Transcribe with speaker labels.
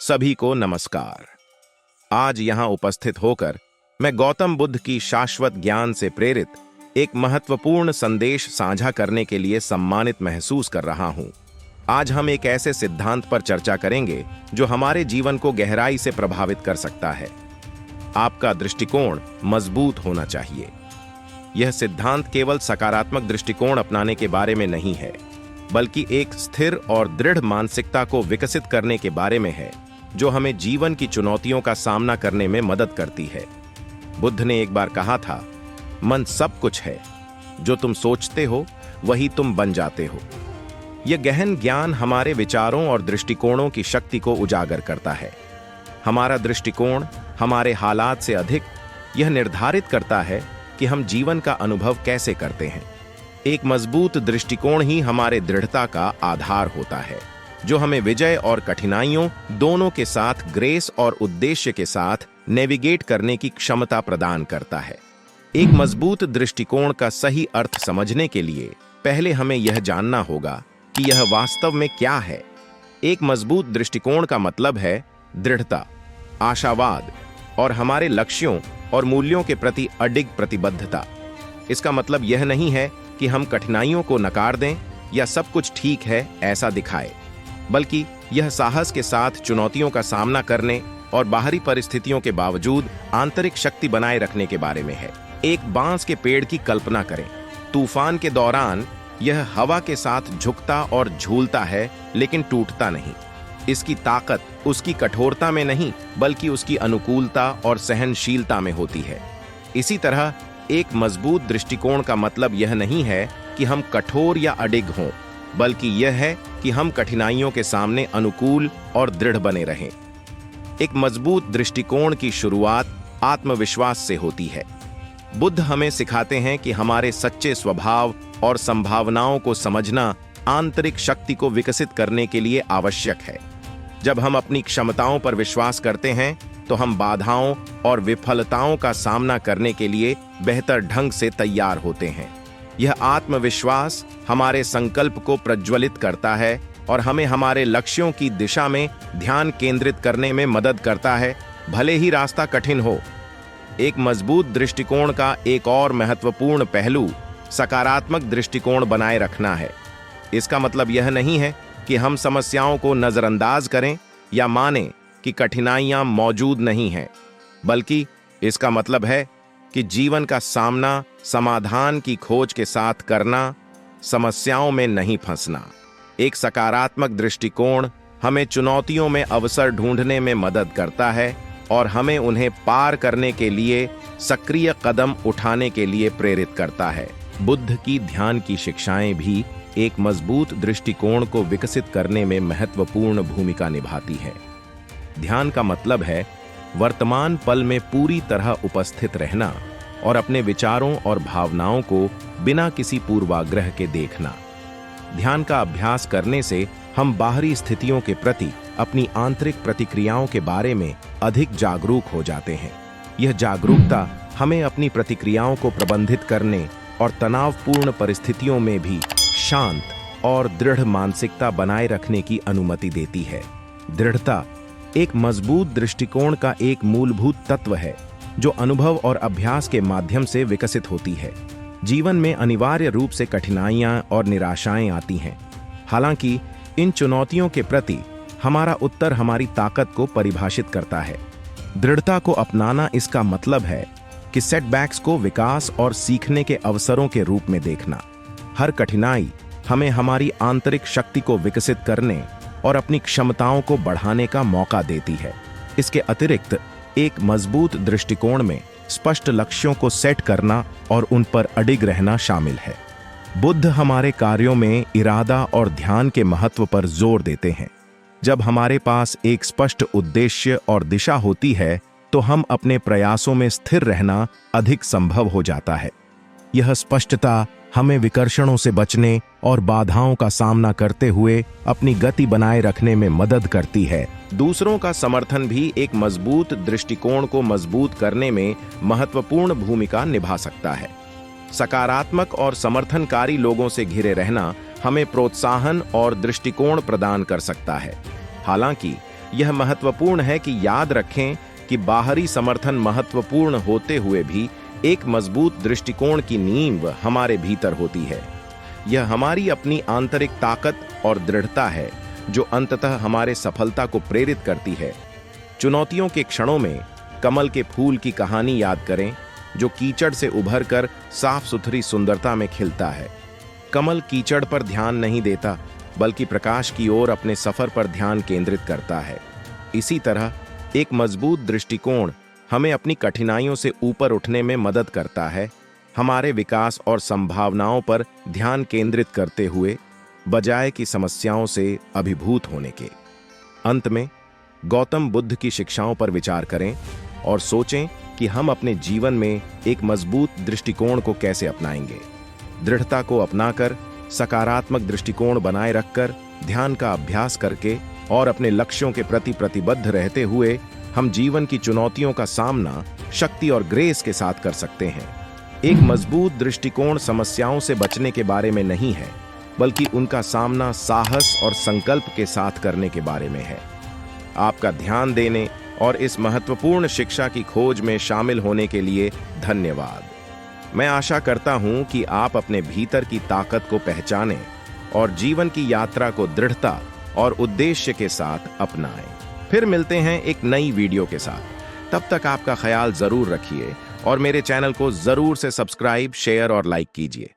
Speaker 1: सभी को नमस्कार। आज यहाँ उपस्थित होकर मैं गौतम बुद्ध की शाश्वत ज्ञान से प्रेरित एक महत्वपूर्ण संदेश साझा करने के लिए सम्मानित महसूस कर रहा हूँ। आज हम एक ऐसे सिद्धांत पर चर्चा करेंगे जो हमारे जीवन को गहराई से प्रभावित कर सकता है। आपका दृष्टिकोण मजबूत होना चाहिए। यह सिद्धांत केवल सकारात्मक दृष्टिकोण अपनाने के बारे में नहीं है, बल्कि एक स्थिर और दृढ़ मानसिकता को विकसित करने के बारे में है, जो हमें जीवन की चुनौतियों का सामना करने में मदद करती है। बुद्ध ने एक बार कहा था, मन सब कुछ है, जो तुम सोचते हो वही तुम बन जाते हो। यह गहन ज्ञान हमारे विचारों और दृष्टिकोणों की शक्ति को उजागर करता है। हमारा दृष्टिकोण हमारे हालात से अधिक यह निर्धारित करता है कि हम जीवन का अनुभव कैसे करते हैं। एक मजबूत दृष्टिकोण ही हमारे दृढ़ता का आधार होता है, जो हमें विजय और कठिनाइयों दोनों के साथ ग्रेस और उद्देश्य के साथ नेविगेट करने की क्षमता प्रदान करता है। एक मजबूत दृष्टिकोण का सही अर्थ समझने के लिए पहले हमें यह जानना होगा कि यह वास्तव में क्या है। एक मजबूत दृष्टिकोण का मतलब है दृढ़ता, आशावाद और हमारे लक्ष्यों और मूल्यों के प्रति अडिग प्रतिबद्धता। इसका मतलब यह नहीं है कि हम कठिनाइयों को नकार दें या सब कुछ ठीक है ऐसा दिखाए, बल्कि यह साहस के साथ चुनौतियों का सामना करने और बाहरी परिस्थितियों के बावजूद आंतरिक शक्ति बनाए रखने के बारे में है। एक बांस के पेड़ की कल्पना करें। तूफान के दौरान यह हवा के साथ झुकता और झूलता है, लेकिन टूटता नहीं। इसकी ताकत उसकी कठोरता में नहीं, बल्कि उसकी अनुकूलता और सहनशीलता में होती है। इसी तरह एक मजबूत दृष्टिकोण का मतलब यह नहीं है कि हम कठोर या अडिग हों, बल्कि यह है कि हम कठिनाइयों के सामने अनुकूल और दृढ़ बने रहें। एक मजबूत दृष्टिकोण की शुरुआत आत्मविश्वास से होती है। बुद्ध हमें सिखाते हैं कि हमारे सच्चे स्वभाव और संभावनाओं को समझना आंतरिक शक्ति को विकसित करने के लिए आवश्यक है। जब हम अपनी क्षमताओं पर विश्वास करते हैं, तो हम बाधाओं और विफलताओं का सामना करने के लिए बेहतर ढंग से तैयार होते हैं। यह आत्मविश्वास हमारे संकल्प को प्रज्वलित करता है और हमें हमारे लक्ष्यों की दिशा में ध्यान केंद्रित करने में मदद करता है, भले ही रास्ता कठिन हो। एक मजबूत दृष्टिकोण का एक और महत्वपूर्ण पहलू सकारात्मक दृष्टिकोण बनाए रखना है। इसका मतलब यह नहीं है कि हम समस्याओं को नजरअंदाज करें या मानें कि कठिनाइयां मौजूद नहीं हैं, बल्कि इसका मतलब है कि जीवन का सामना समाधान की खोज के साथ करना, समस्याओं में नहीं फंसना। एक सकारात्मक दृष्टिकोण हमें चुनौतियों में अवसर ढूंढने में मदद करता है और हमें उन्हें पार करने के लिए सक्रिय कदम उठाने के लिए प्रेरित करता है। बुद्ध की ध्यान की शिक्षाएं भी एक मजबूत दृष्टिकोण को विकसित करने में महत्वपूर्ण भूमिका निभाती है। ध्यान का मतलब है वर्तमान पल में पूरी तरह उपस्थित रहना और अपने विचारों और भावनाओं को बिना किसी पूर्वाग्रह के देखना। ध्यान का अभ्यास करने से हम बाहरी स्थितियों के प्रति अपनी आंतरिक प्रतिक्रियाओं के बारे में अधिक जागरूक हो जाते हैं। यह जागरूकता हमें अपनी प्रतिक्रियाओं को प्रबंधित करने और तनावपूर्ण परिस्थितियों में भी शांत और दृढ़ मानसिकता बनाए रखने की अनुमति देती है। दृढ़ता एक मजबूत दृष्टिकोण का एक मूलभूत तत्व है, जो अनुभव और अभ्यास के माध्यम से विकसित होती है। जीवन में अनिवार्य रूप से कठिनाइयां और निराशाएं आती हैं। हालांकि इन चुनौतियों के प्रति हमारा उत्तर हमारी ताकत को परिभाषित करता है। दृढ़ता को अपनाना इसका मतलब है कि सेटबैक्स को विकास और सीखने के अवसरों के रूप में देखना। हर कठिनाई हमें हमारी आंतरिक शक्ति को विकसित करने और अपनी क्षमताओं को बढ़ाने का मौका देती है। इसके अतिरिक्त एक मजबूत दृष्टिकोण में स्पष्ट लक्ष्यों को सेट करना और उन पर अडिग रहना शामिल है। बुद्ध हमारे कार्यों में इरादा और ध्यान के महत्व पर जोर देते हैं। जब हमारे पास एक स्पष्ट उद्देश्य और दिशा होती है, तो हम अपने प्रयासों में स्थिर रहना अधिक संभव हो जाता है। यह स्पष्टता हमें विकर्षणों से बचने और बाधाओं का सामना करते हुए अपनी गति बनाए रखने में मदद करती है। दूसरों का समर्थन भी एक मजबूत दृष्टिकोण को मजबूत करने में महत्वपूर्ण भूमिका निभा सकता है। सकारात्मक और समर्थनकारी लोगों से घिरे रहना हमें प्रोत्साहन और दृष्टिकोण प्रदान कर सकता है। हालांकि यह महत्वपूर्ण है कि याद रखें कि बाहरी समर्थन महत्वपूर्ण होते हुए भी एक मजबूत दृष्टिकोण की नींव हमारे भीतर होती है। यह हमारी अपनी आंतरिक ताकत और दृढ़ता है जो अंततः हमारे सफलता को प्रेरित करती है। चुनौतियों के क्षणों में कमल के फूल की कहानी याद करें, जो कीचड़ से उभरकर साफ सुथरी सुंदरता में खिलता है। कमल कीचड़ पर ध्यान नहीं देता, बल्कि प्रकाश की ओर अपने सफर पर ध्यान केंद्रित करता है। इसी तरह एक मजबूत दृष्टिकोण हमें अपनी कठिनाइयों से ऊपर उठने में मदद करता है, हमारे विकास और संभावनाओं पर ध्यान केंद्रित करते हुए, बजाय कि समस्याओं से अभिभूत होने के। अंत में गौतम बुद्ध की शिक्षाओं पर विचार करें और सोचें कि हम अपने जीवन में एक मजबूत दृष्टिकोण को कैसे अपनाएंगे। दृढ़ता को अपनाकर, सकारात्मक दृष्टिकोण बनाए रखकर, ध्यान का अभ्यास करके और अपने लक्ष्यों के प्रति प्रतिबद्ध रहते हुए हम जीवन की चुनौतियों का सामना शक्ति और ग्रेस के साथ कर सकते हैं। एक मजबूत दृष्टिकोण समस्याओं से बचने के बारे में नहीं है, बल्कि उनका सामना साहस और संकल्प के साथ करने के बारे में है। आपका ध्यान देने और इस महत्वपूर्ण शिक्षा की खोज में शामिल होने के लिए धन्यवाद। मैं आशा करता हूं कि आप अपने भीतर की ताकत को पहचानें और जीवन की यात्रा को दृढ़ता और उद्देश्य के साथ अपनाएं। फिर मिलते हैं एक नई वीडियो के साथ। तब तक आपका ख्याल जरूर रखिए और मेरे चैनल को जरूर से सब्सक्राइब, शेयर और लाइक कीजिए।